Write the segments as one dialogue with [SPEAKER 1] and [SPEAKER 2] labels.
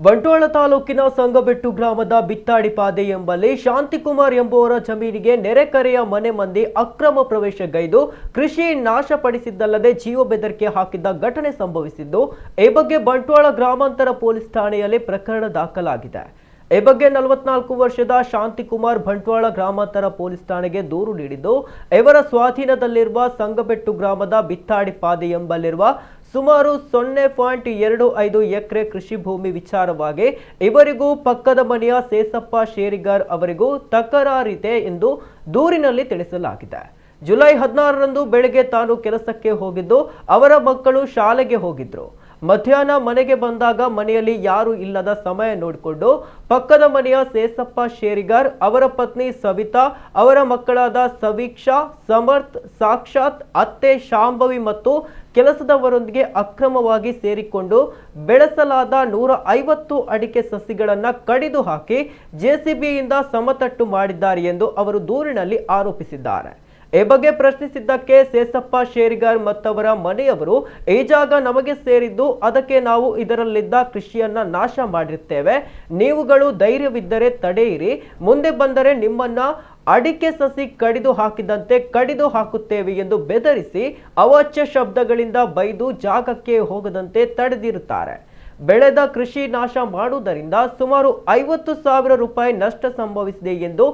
[SPEAKER 1] ಬಂಟ್ವಾಳ ತಾಲೂಕಿನ ಸಂಗಬೆಟ್ಟು ಗ್ರಾಮದ ಬಿತ್ತಾಡಿಪಾದೆ ಎಂಬಲ್ಲಿ ಶಾಂತಿಕುಮಾರ್ ಎಂಬುವರ ಜಮೀನಿಗೆ ನೆರೆಕರೆಯ ಮನೆ ಮಂದಿ ಅಕ್ರಮ ಪ್ರವೇಶಗೈದು ಕೃಷಿ ನಾಶಪಡಿಸಿದ್ದಲ್ಲದೆ ಜೀವ ಬೆದರಿಕೆ ಹಾಕಿದ್ದ ಘಟನೆ ಸಂಭವಿಸಿದ್ದು ಈ ಬಗ್ಗೆ ಬಂಟ್ವಾಳ ಗ್ರಾಮಾಂತರ ಪೊಲೀಸ್ ಠಾಣೆಯಲ್ಲಿ ಪ್ರಕರಣ ದಾಖಲಾಗಿದೆ। ಈ ಬಗ್ಗೆ 44 ವರ್ಷದ ಶಾಂತಿಕುಮಾರ್ ಬಂಟ್ವಾಳ ಗ್ರಾಮಾಂತರ ಪೊಲೀಸ್ ಠಾಣೆಗೆ ದೂರು ನೀಡಿದ್ದು ಇವರ ಸ್ವಾಧೀನದಲ್ಲಿರುವ ಸಂಗಬೆಟ್ಟು ಗ್ರಾಮದ ಬಿತ್ತಾಡಿಪಾದೆ ಎಂಬಲ್ಲಿರುವ ಸುಮಾರು 0.25 ಎಕರೆ ಕೃಷಿ ಭೂಮಿ ವಿಚಾರವಾಗಿ ಇವರಿಗೂ ಪಕ್ಕದ ಮನೆಯ ಸೇಸಪ್ಪ ಶೇರಿಗಾರ್ ಅವರಿಗೂ ತಕರಾರಿದೆ ಎಂದು ದೂರಿನಲ್ಲಿ ತಿಳಿಸಲಾಗಿದೆ। ಜುಲೈ 16ರಂದು ಬೆಳಗ್ಗೆ ತಾನು ಕೆಲಸಕ್ಕೆ ಹೋಗಿದ್ದು ಅವರ ಮಕ್ಕಳು ಶಾಲೆಗೆ ಹೋಗಿದ್ರು। ಮಧ್ಯಾಹ್ನ ಮನೆಗೆ ಬಂದಾಗ ಮನೆಯಲ್ಲಿ ಯಾರು ಇಲ್ಲದ ಸಮಯ ನೋಡಿಕೊಂಡು ಪಕ್ಕದ ಮನೆಯ ಸೇಸಪ್ಪ ಶೇರಿಗಾರ್ ಅವರ ಪತ್ನಿ ಸವಿತಾ ಅವರ ಮಕ್ಕಳಾದ ಸವೀಕ್ಷಾ ಸಮರ್ಥ್ ಸಾಕ್ಷಾತ್ ಅತ್ತೆ ಶಾಂಭವಿ ಮತ್ತು ಕೆಲಸದವರೊಂದಿಗೆ ಅಕ್ರಮವಾಗಿ ಸೇರಿಕೊಂಡು ಬೆಳೆಸಲಾದ 150 ಅಡಿಕೆ ಸಸಿಗಳನ್ನು ಕಡಿದು ಹಾಕಿ ಜೆಸಿಬಿಯಿಂದ ಸಮತಟ್ಟು ಮಾಡಿದ್ದಾರೆ ಎಂದು ಅವರು ದೂರಿನಲ್ಲಿ ಆರೋಪಿಸಿದ್ದಾರೆ। ಈ ಬಗ್ಗೆ ಪ್ರಶ್ನಿಸಿದ್ದಕ್ಕೆ ಸೇಸಪ್ಪ ಶೇರಿಗಾರ್ ಮತ್ತವರ ಮನೆಯವರು ಈ ಜಾಗ ನಮಗೆ ಸೇರಿದ್ದು ಅದಕ್ಕೆ ನಾವು ಇದರಲ್ಲಿದ್ದ ಕೃಷಿಯನ್ನ ನಾಶ ಮಾಡಿರುತ್ತೇವೆ, ನೀವುಗಳು ಧೈರ್ಯವಿದ್ದರೆ ತಡೆಯಿರಿ, ಮುಂದೆ ಬಂದರೆ ನಿಮ್ಮನ್ನ ಅಡಿಕೆ ಸಸಿ ಕಡಿದು ಹಾಕಿದಂತೆ ಕಡಿದು ಹಾಕುತ್ತೇವೆ ಎಂದು ಬೆದರಿಸಿ ಅವಾಚ್ಯ ಶಬ್ದಗಳಿಂದ ಬೈದು ಜಾಗಕ್ಕೆ ಹೋಗದಂತೆ ತಡೆದಿರುತ್ತಾರೆ। ಬೆಳೆದ ಕೃಷಿ ನಾಶ ಮಾಡುವುದರಿಂದ ಸುಮಾರು 50,000 ರೂಪಾಯಿ ನಷ್ಟ ಸಂಭವಿಸಿದೆ ಎಂದು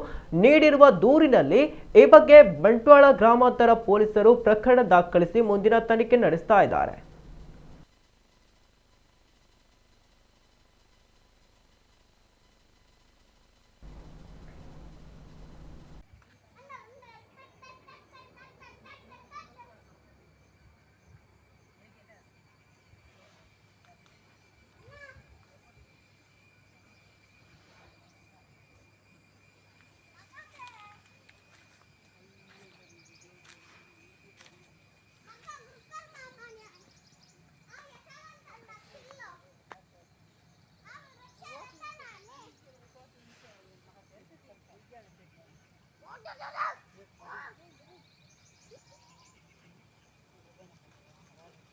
[SPEAKER 1] ನೀಡಿರುವ ದೂರಿನಲ್ಲಿ ಈ ಬಗ್ಗೆ ಬಂಟ್ವಾಳ ಗ್ರಾಮಾಂತರ ಪೊಲೀಸರು ಪ್ರಕರಣ ದಾಖಲಿಸಿ ಮುಂದಿನ ತನಿಖೆ ನಡೆಸ್ತಾ ಇದ್ದಾರೆ।
[SPEAKER 2] No, no, no.